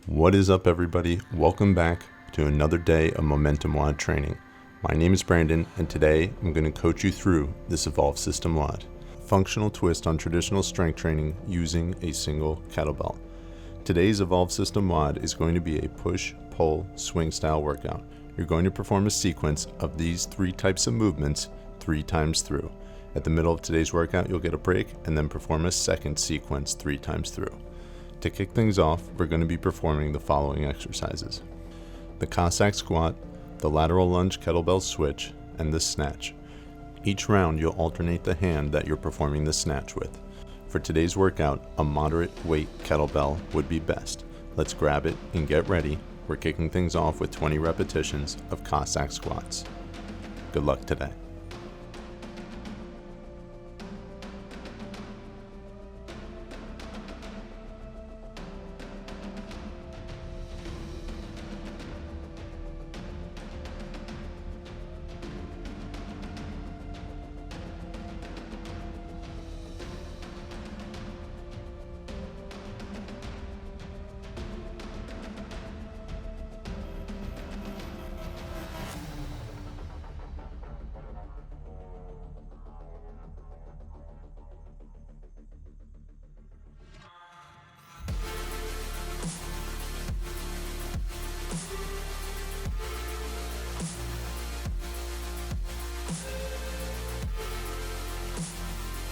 What is up, everybody? Welcome back to another day of Momentum WOD training. My name is Brandon, and today I'm going to coach you through this Evolve System WOD, a functional twist on traditional strength training using a single kettlebell. Today's Evolve System WOD is going to be a push, pull, swing style workout. You're going to perform a sequence of these three types of movements 3 times through. At the middle of today's workout, you'll get a break and then perform a second sequence 3 times through. To kick things off, we're going to be performing the following exercises: the Cossack Squat, the Lateral Lunge kettlebell switch, and the Snatch. Each round, you'll alternate the hand that you're performing the Snatch with. For today's workout, a moderate weight kettlebell would be best. Let's grab it and get ready. We're kicking things off with 20 repetitions of Cossack Squats. Good luck today.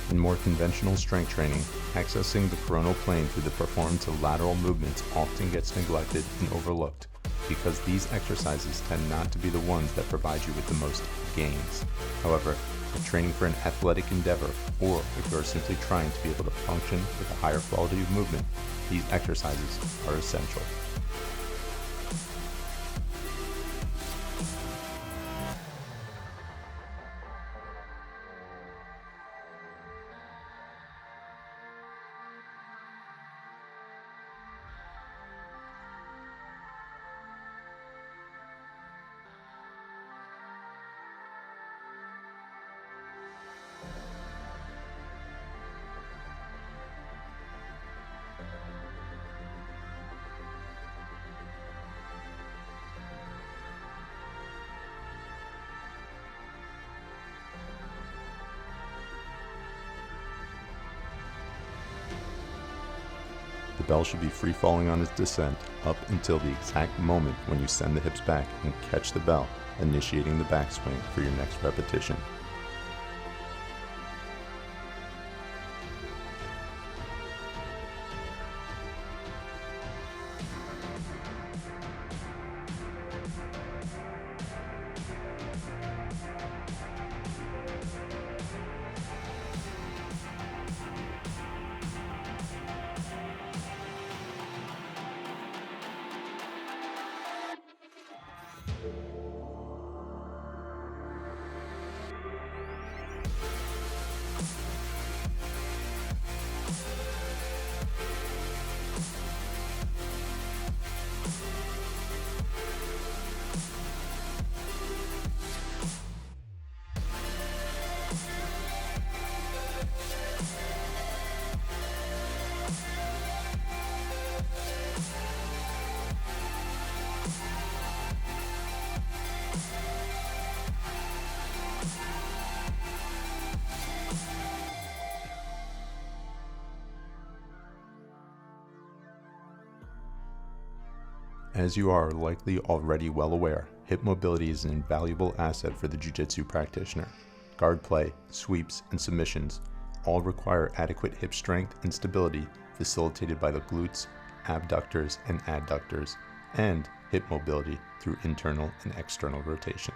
In more conventional strength training, accessing the coronal plane through the performance of lateral movements often gets neglected and overlooked because these exercises tend not to be the ones that provide you with the most gains. However, if training for an athletic endeavor, or if you are simply trying to be able to function with a higher quality of movement, these exercises are essential. The bell should be free falling on its descent up until the exact moment when you send the hips back and catch the bell, initiating the backswing for your next repetition. As you are likely already well aware, hip mobility is an invaluable asset for the jiu-jitsu practitioner. Guard play, sweeps, and submissions all require adequate hip strength and stability facilitated by the glutes, abductors, and adductors, and hip mobility through internal and external rotation.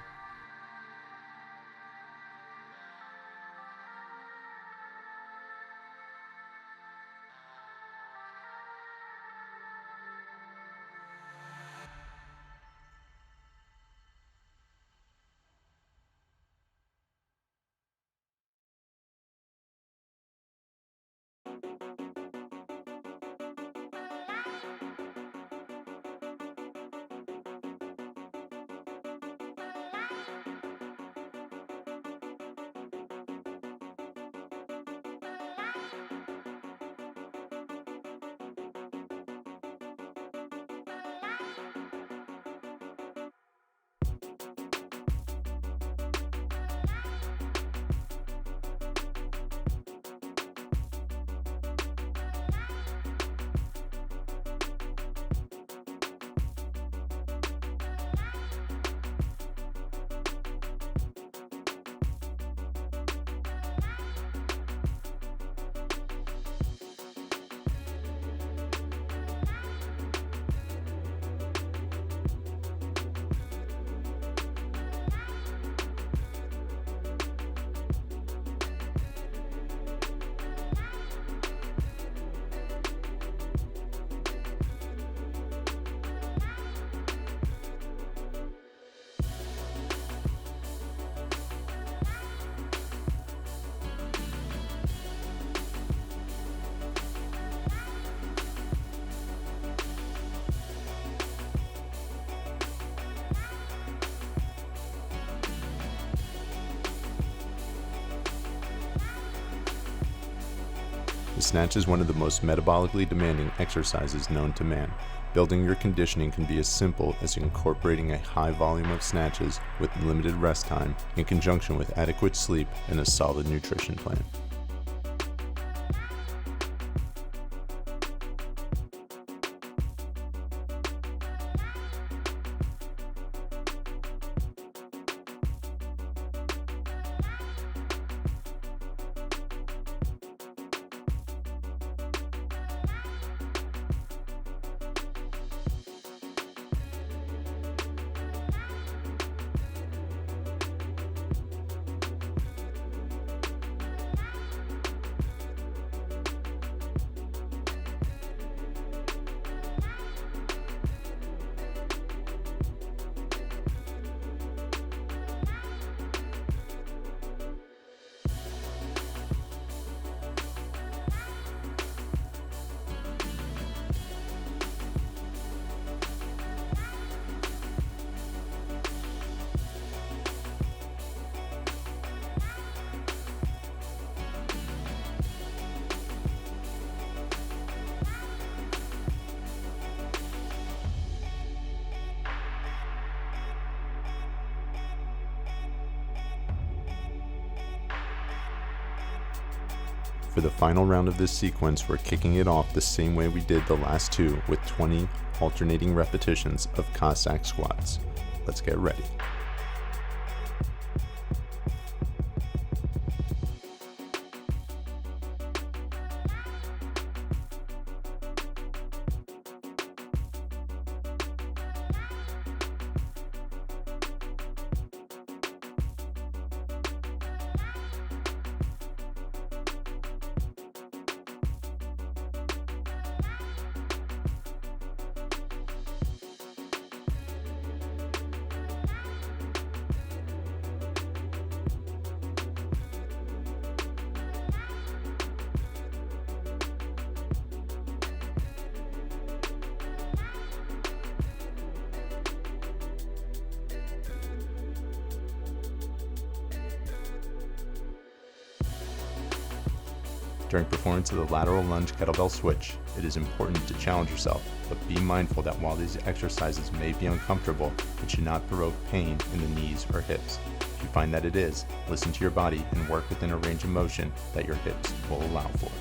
The snatch is one of the most metabolically demanding exercises known to man. Building your conditioning can be as simple as incorporating a high volume of snatches with limited rest time in conjunction with adequate sleep and a solid nutrition plan. For the final round of this sequence, we're kicking it off the same way we did the last two with 20 alternating repetitions of Cossack squats. Let's get ready. During performance of the lateral lunge kettlebell switch, it is important to challenge yourself, but be mindful that while these exercises may be uncomfortable, it should not provoke pain in the knees or hips. If you find that it is, listen to your body and work within a range of motion that your hips will allow for.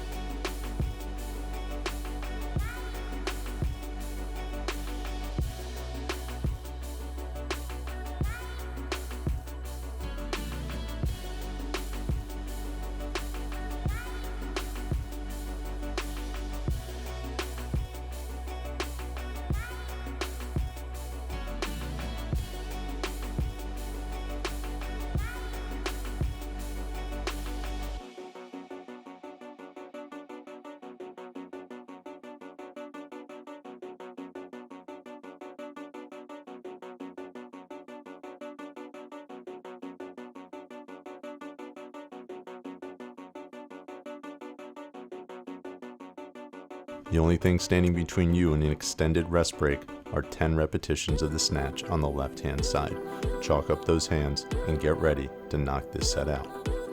The only thing standing between you and an extended rest break are 10 repetitions of the snatch on the left-hand side. Chalk up those hands and get ready to knock this set out.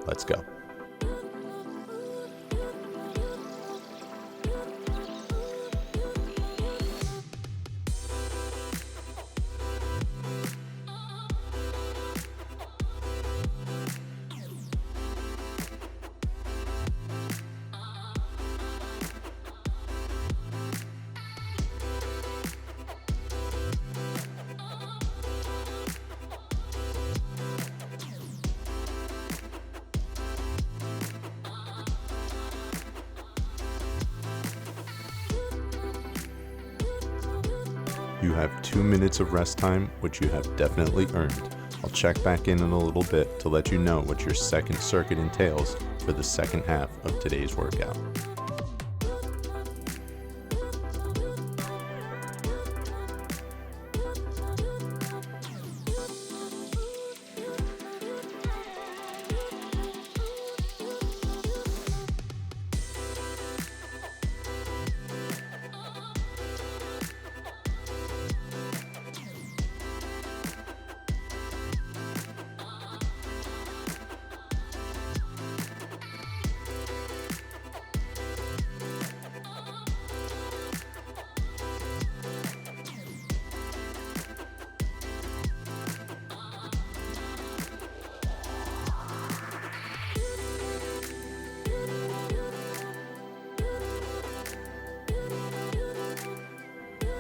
Let's go. You have 2 minutes of rest time, which you have definitely earned. I'll check back in a little bit to let you know what your second circuit entails for the second half of today's workout.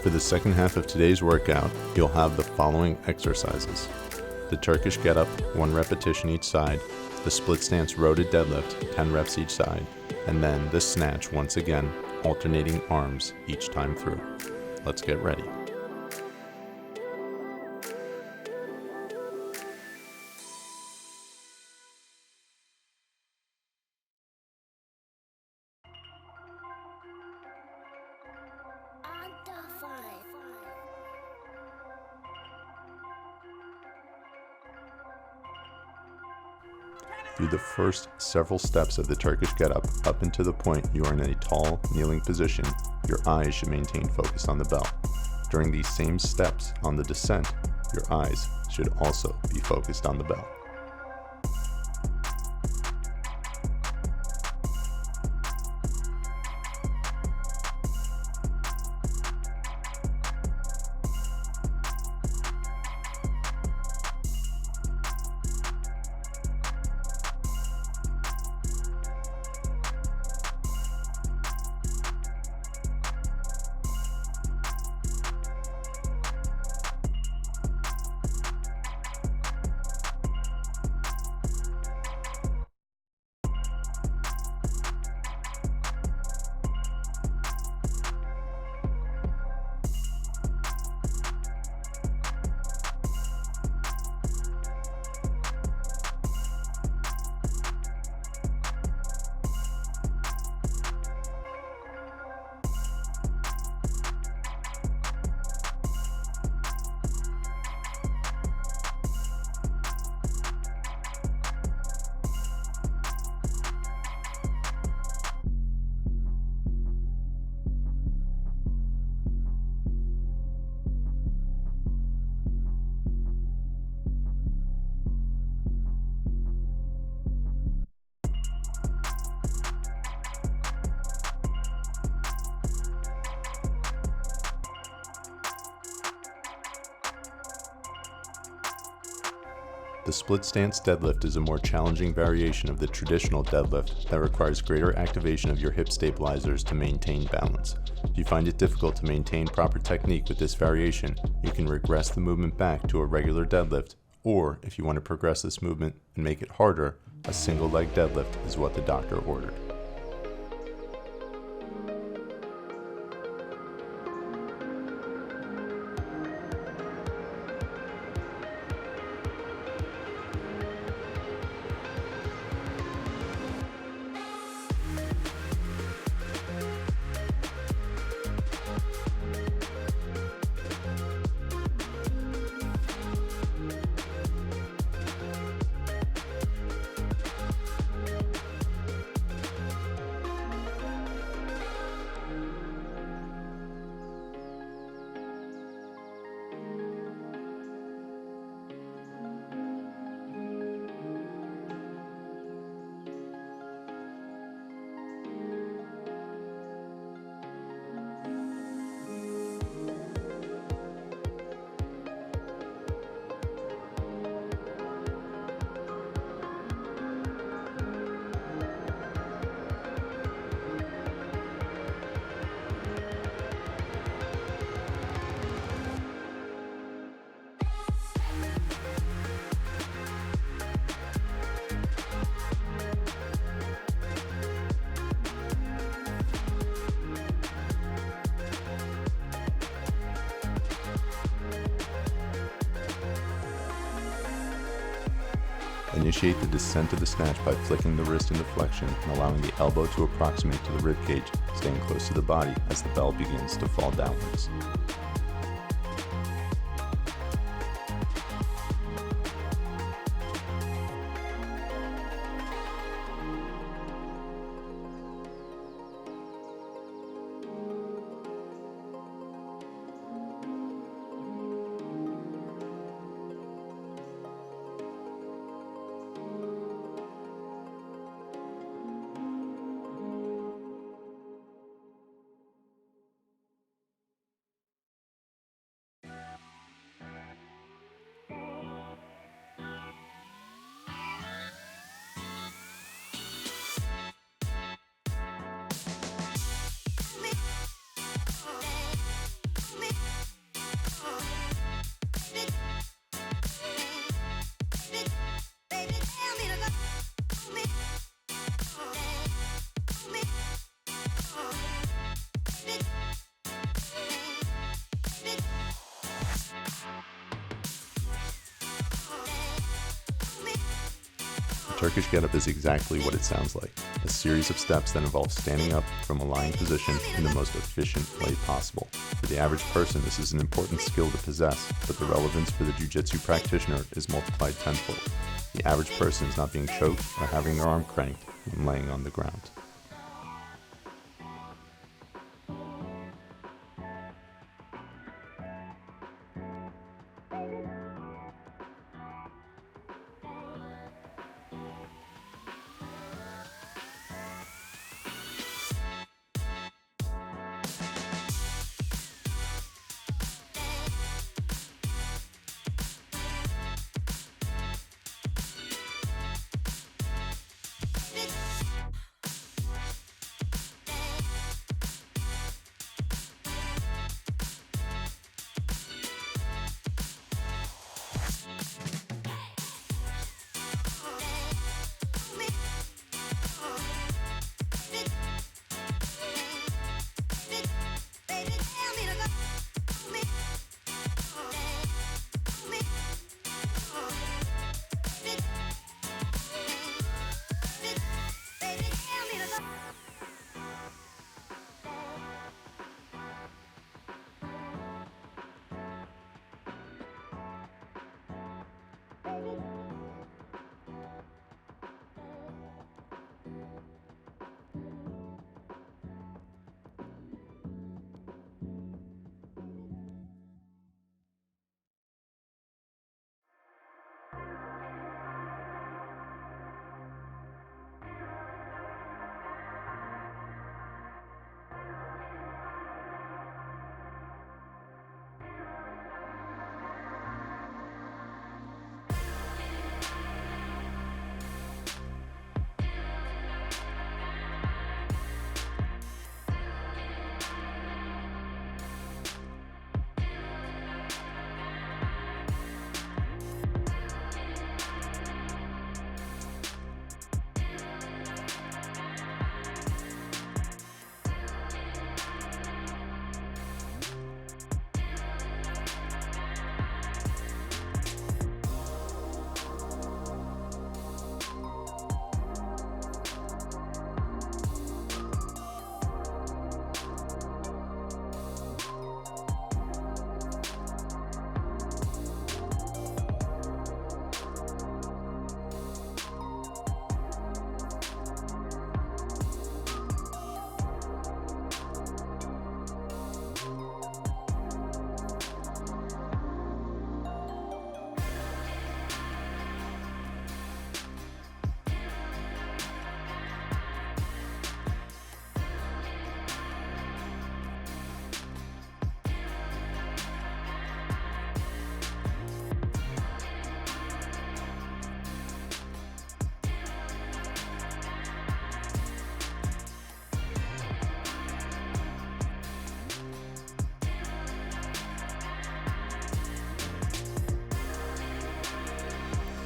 For the second half of today's workout, you'll have the following exercises: the Turkish Get-Up, 1 repetition each side, the split stance row-to deadlift, 10 reps each side, and then the Snatch once again, alternating arms each time through. Let's get ready. Do the first several steps of the Turkish Get-Up up until the point you are in a tall, kneeling position. Your eyes should maintain focus on the bell. During these same steps on the descent, your eyes should also be focused on the bell. The split stance deadlift is a more challenging variation of the traditional deadlift that requires greater activation of your hip stabilizers to maintain balance. If you find it difficult to maintain proper technique with this variation, you can regress the movement back to a regular deadlift, or if you want to progress this movement and make it harder, a single leg deadlift is what the doctor ordered. Initiate the descent of the snatch by flicking the wrist into flexion and allowing the elbow to approximate to the rib cage, staying close to the body as the bell begins to fall downwards. Turkish Get-Up is exactly what it sounds like, a series of steps that involve standing up from a lying position in the most efficient way possible. For the average person, this is an important skill to possess, but the relevance for the jiu-jitsu practitioner is multiplied tenfold. The average person is not being choked or having their arm cranked when laying on the ground.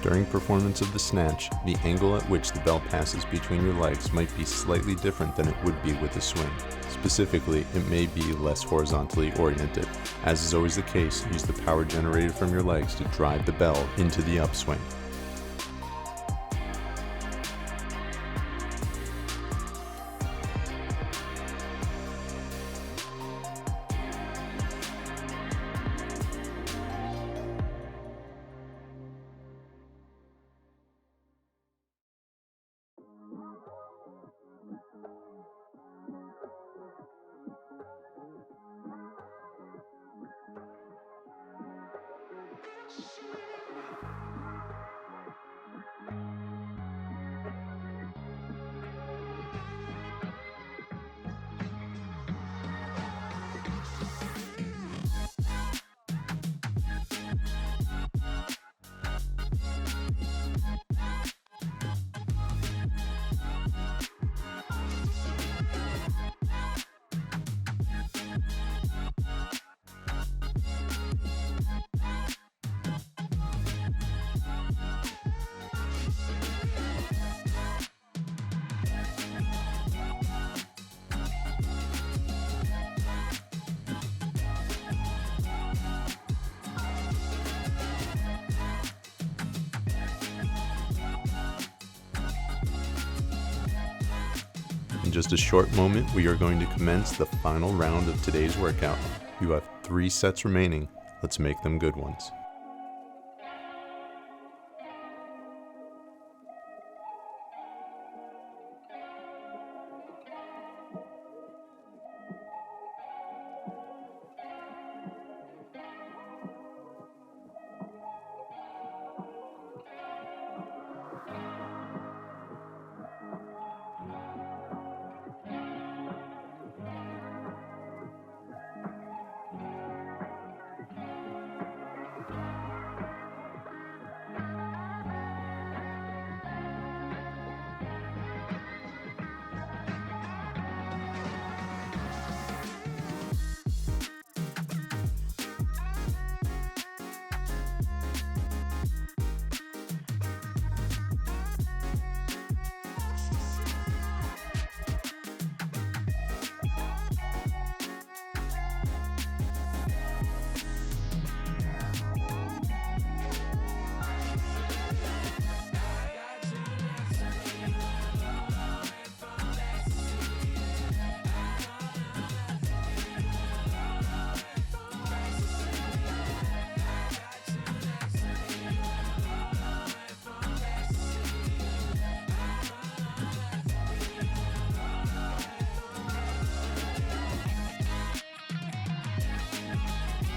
During performance of the snatch, the angle at which the bell passes between your legs might be slightly different than it would be with a swing. Specifically, it may be less horizontally oriented. As is always the case, use the power generated from your legs to drive the bell into the upswing. In just a short moment, we are going to commence the final round of today's workout. You have 3 sets remaining. Let's make them good ones.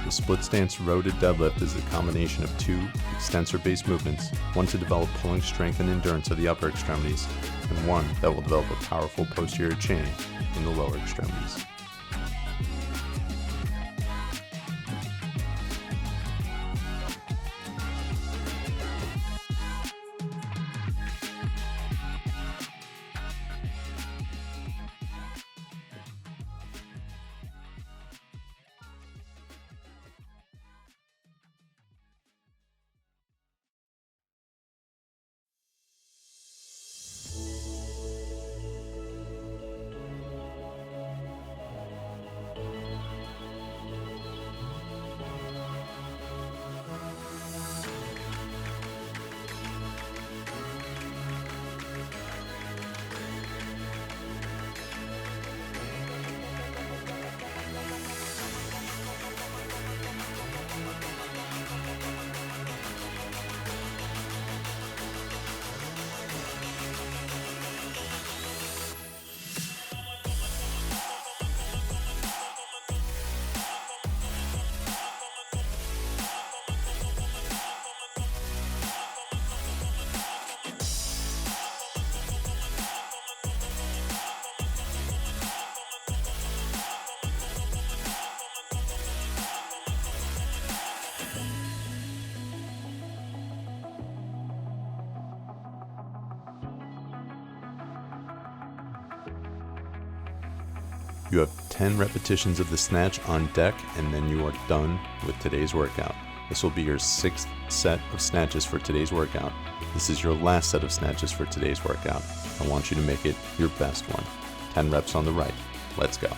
The split stance row-to deadlift is a combination of 2 extensor-based movements, one to develop pulling strength and endurance of the upper extremities, and one that will develop a powerful posterior chain in the lower extremities. You have 10 repetitions of the snatch on deck, and then you are done with today's workout. This will be your 6th set of snatches for today's workout. This is your last set of snatches for today's workout. I want you to make it your best one. 10 reps on the right. Let's go.